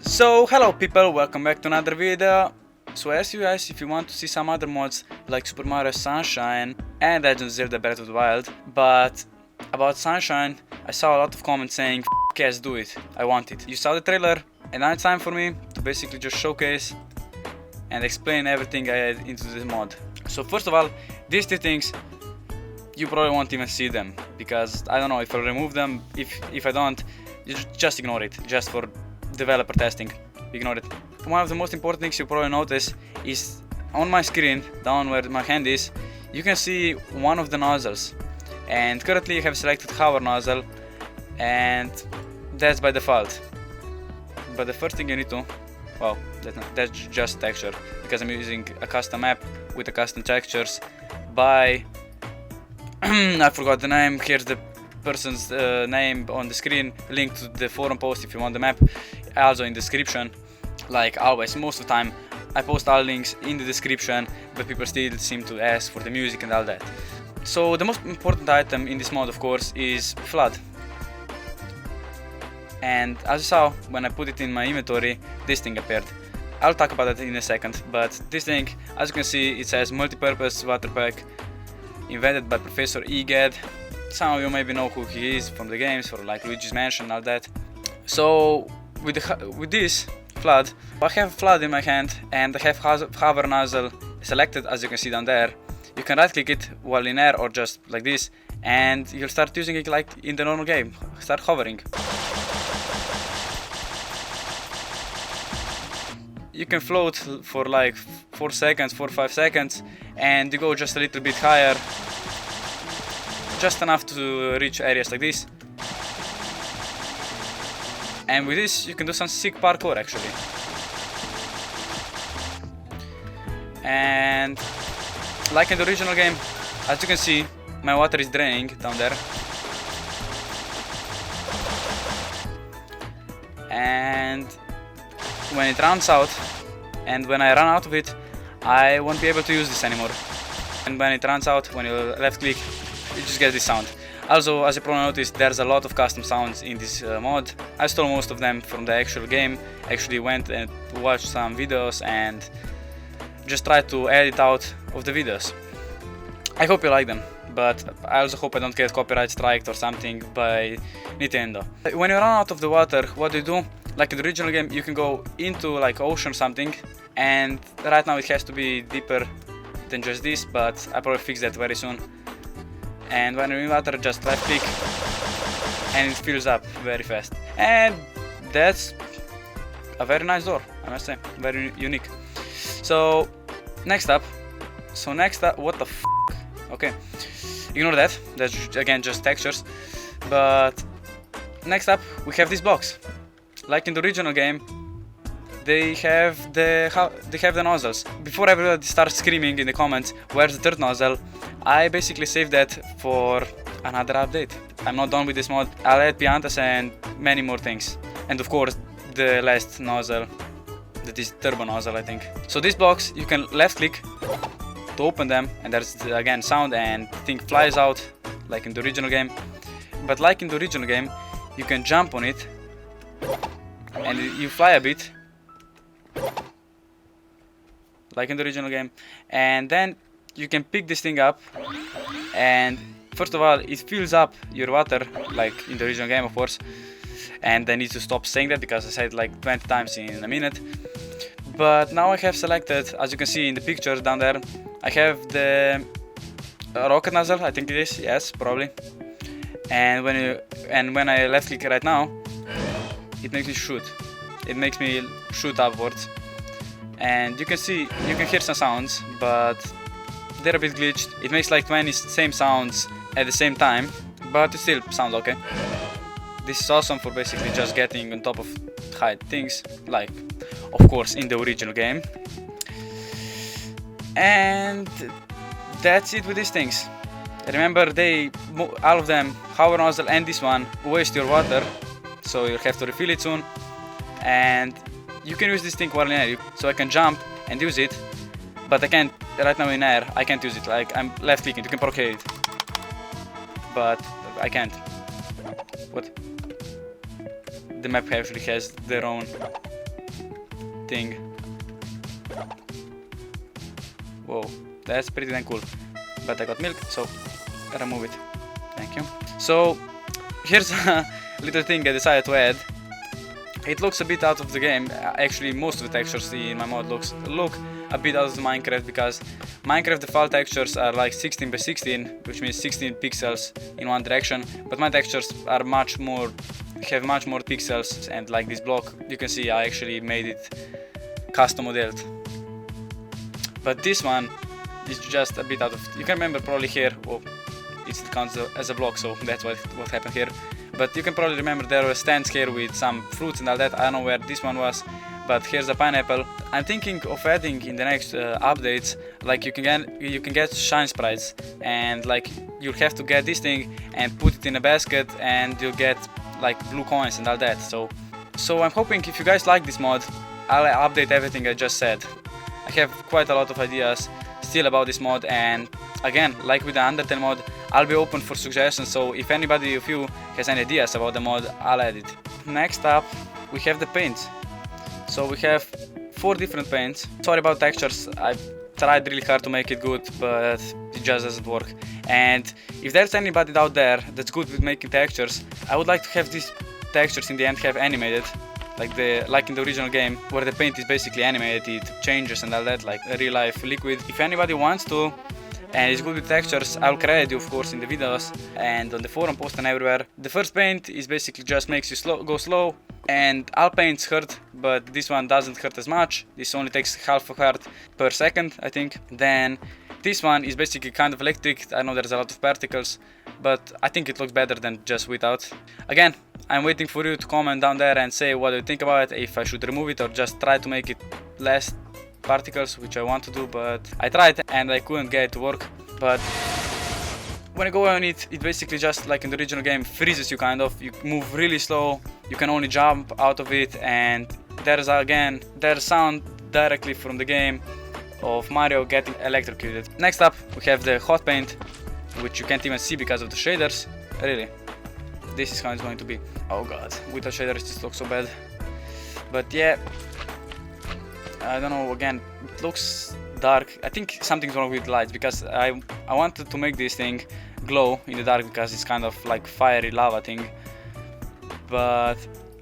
So hello people, welcome back to another video. So as you guys, if you want to see some other mods like Super Mario Sunshine and Legend of Zelda Breath of the Wild, but about Sunshine I saw a lot of comments saying F yes, do it, I want it. You saw the trailer and now it's time for me to basically just showcase and explain everything I had into this mod. So first of all, these two things you probably won't even see them because I don't know if I'll remove them. If I don't, you just ignore it, just for developer testing, ignore it. One of the most important things you probably notice is on my screen, down where my hand is, you can see one of the nozzles, and currently I have selected hover nozzle and that's by default. But the first thing you need to, well, that's just texture because I'm using a custom map with a custom textures by I forgot the name. Here's the person's name on the screen, link to the forum post if you want the map, also in the description. Like always, most of the time I post all links in the description, but people still seem to ask for the music and all that. So the most important item in this mod, of course, is F.L.U.D. And as you saw, when I put it in my inventory, this thing appeared. I'll talk about it in a second, but this thing, as you can see, it says multi-purpose water pack invented by Professor Egad. Some of you maybe know who he is from the games, for like Luigi's Mansion and all that. So with this F.L.U.D, I have F.L.U.D in my hand and I have hover nozzle selected, as you can see down there. You can right click it while in air or just like this, and you'll start using it like in the normal game. Start hovering. You can float for like 4 seconds, 4-5 seconds, and you go just a little bit higher, just enough to reach areas like this. And with this you can do some sick parkour actually. And like in the original game, as you can see, my water is draining down there. And when it runs out, and when I run out of it, I won't be able to use this anymore. And when it runs out, when you left click, you just get this sound. Also, as you probably noticed, there's a lot of custom sounds in this mod. I stole most of them from the actual game. Actually went and watched some videos and just tried to edit out of the videos. I hope you like them, but I also hope I don't get copyright striked or something by Nintendo. When you run out of the water, what do? Like in the original game, you can go into like ocean or something, and right now it has to be deeper than just this, but I'll probably fix that very soon. And when you're in water, just left click and it fills up very fast. And that's a very nice door, I must say, very unique. So next up, what the f***? Okay, ignore that, that's again just textures. But next up, we have this box. Like in the original game, they have the nozzles. Before everybody starts screaming in the comments, where's the third nozzle? I basically saved that for another update. I'm not done with this mod. I'll add piantas and many more things. And of course, the last nozzle, that is turbo nozzle, I think. So this box, you can left click to open them, and there's again sound and the thing flies out like in the original game. But like in the original game, you can jump on it and you fly a bit like in the original game, and then you can pick this thing up, and first of all it fills up your water like in the original game, of course. And I need to stop saying that because I said it like 20 times in a minute. But now I have selected, as you can see in the picture down there, I have the rocket nozzle, I think it is, yes, probably. And when I left click right now, it makes me shoot. It makes me shoot upwards. And you can hear some sounds, but they're a bit glitched. It makes like 20 same sounds at the same time, but it still sounds okay. This is awesome for basically just getting on top of high things, like of course in the original game. And that's it with these things. Remember, all of them, hover nozzle and this one, waste your water, so you'll have to refill it soon. And you can use this thing while in air, so I can jump and use it, but I can't right now in air. I can't use it. Like I'm left clicking. You can procreate it, but I can't. What? The map actually has their own thing. Whoa, that's pretty damn cool. But I got milk, so remove it. Thank you. So here's a little thing I decided to add. It looks a bit out of the game. Actually, most of the textures in my mod look a bit out of the Minecraft, because Minecraft default textures are like 16 by 16, which means 16 pixels in one direction. But my textures are have much more pixels, and like this block, you can see I actually made it custom modeled. But this one is just a bit out of. You can remember probably here. Oh, it counts as a block, so that's what happened here. But you can probably remember there were stands here with some fruits and all that. I don't know where this one was, but here's a pineapple. I'm thinking of adding in the next updates, like you can get shine sprites, and like you'll have to get this thing and put it in a basket, and you'll get like blue coins and all that. So I'm hoping if you guys like this mod, I'll update everything I just said. I have quite a lot of ideas still about this mod, and again, like with the Undertale mod, I'll be open for suggestions, so if anybody of you has any ideas about the mod, I'll add it. Next up, we have the paints. So we have 4 different paints. Sorry about textures, I tried really hard to make it good, but it just doesn't work. And if there's anybody out there that's good with making textures, I would like to have these textures in the end have animated. Like in the original game, where the paint is basically animated, it changes and all that, like a real life liquid. If anybody wants to and is good with textures, I'll credit you of course in the videos and on the forum post and everywhere. The first paint is basically just makes you go slow, and all paints hurt, but this one doesn't hurt as much. This only takes half a heart per second, I think. Then this one is basically kind of electric. I know there's a lot of particles, but I think it looks better than just without. Again, I'm waiting for you to comment down there and say what you think about it, if I should remove it or just try to make it less particles, which I want to do, but I tried and I couldn't get it to work. But when I go on it, it basically just like in the original game freezes you kind of. You move really slow, you can only jump out of it, and there's sound directly from the game of Mario getting electrocuted. Next up, we have the hot paint, which you can't even see because of the shaders. Really, this is how it's going to be. Oh god, with the shaders this looks so bad. But yeah, I don't know, again, it looks dark. I think something's wrong with the lights, because I wanted to make this thing glow in the dark because it's kind of like fiery lava thing. But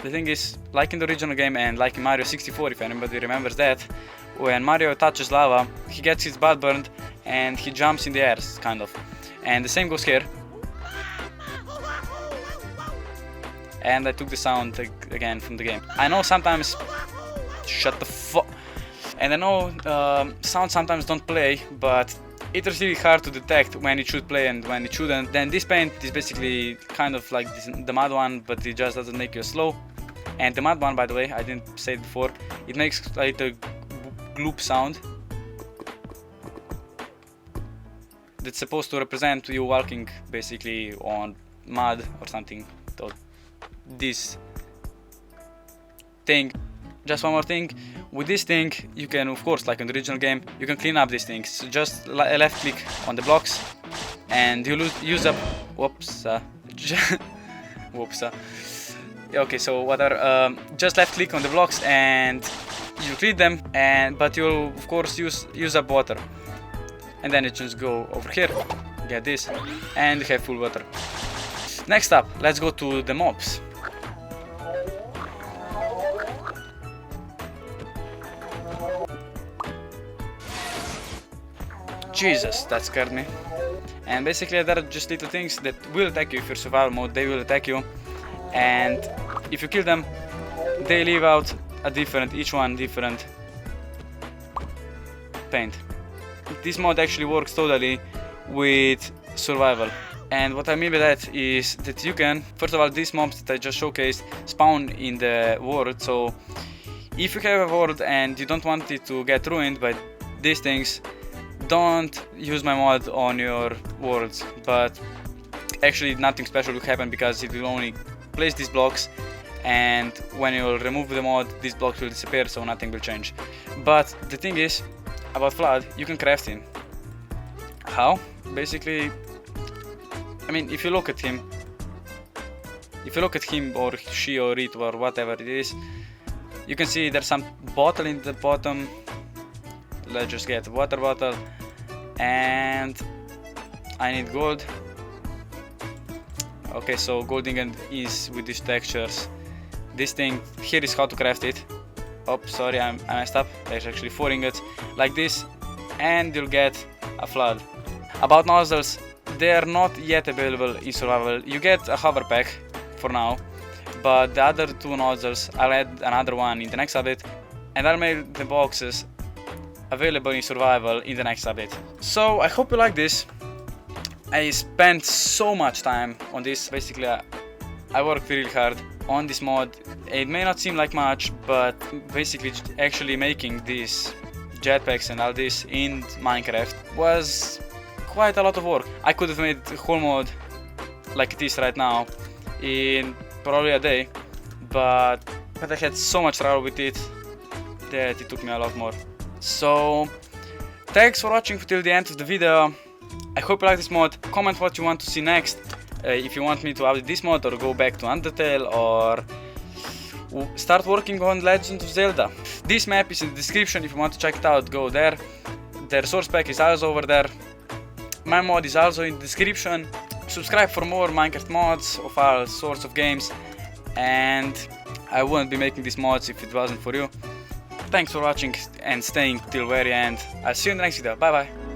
the thing is, like in the original game and like in Mario 64, if anybody remembers that, when Mario touches lava, he gets his butt burned and he jumps in the air, kind of. And the same goes here. And I took the sound again from the game. I know sometimes... Shut the fuck... And I know sound sometimes don't play, but it is really hard to detect when it should play and when it shouldn't. Then this paint is basically kind of like the mud one, but it just doesn't make you slow. And the mud one, by the way, I didn't say it before, it makes like a gloop sound that's supposed to represent you walking basically on mud or something. So this thing. Just one more thing, with this thing you can, of course, like in the original game, you can clean up these things. So just left click on the blocks and you use up, whoops, okay, so whatever, just left click on the blocks and you clean them, but you'll of course use up water, and then you just go over here, get this, and you have full water. Next up, let's go to the mobs. Jesus, that scared me. And basically there are just little things that will attack you if you're survival mode. They will attack you, and if you kill them, they leave out each one different paint. This mod actually works totally with survival. And what I mean by that is that you can, first of all, these mobs that I just showcased spawn in the world. So if you have a world and you don't want it to get ruined by these things, don't use my mod on your worlds. But actually nothing special will happen, because it will only place these blocks, and when you remove the mod, these blocks will disappear, so nothing will change. But the thing is about F.L.U.D, you can craft him. How? Basically, I mean, if you look at him or she or it or whatever it is, You can see there's some bottle in the bottom. Let's just get a water bottle, and I need gold. Okay, so gold ingot is with these textures. This thing here is how to craft it. Oh, sorry, I messed up. There's actually 4 ingots like this, and you'll get a flood. About nozzles, they are not yet available in survival. You get a hover pack for now, but the other 2 nozzles, I'll add another one in the next update, and I'll make the boxes available in survival in the next update. So I hope you like this. I spent so much time on this. Basically, I worked really hard on this mod. It may not seem like much, but basically actually making these jetpacks and all this in Minecraft was quite a lot of work. I could have made the whole mod like it is right now in probably a day, but I had so much trouble with it that it took me a lot more. So thanks for watching till the end of the video. I hope you like this mod. Comment what you want to see next. If you want me to update this mod or go back to Undertale or start working on Legend of Zelda. This map is in the description. If you want to check it out, go there. The resource pack is also over there. My mod is also in the description. Subscribe for more Minecraft mods of all sorts of games, and I wouldn't be making these mods if it wasn't for you. Thanks for watching and staying till very end. I'll see you in the next video. Bye bye.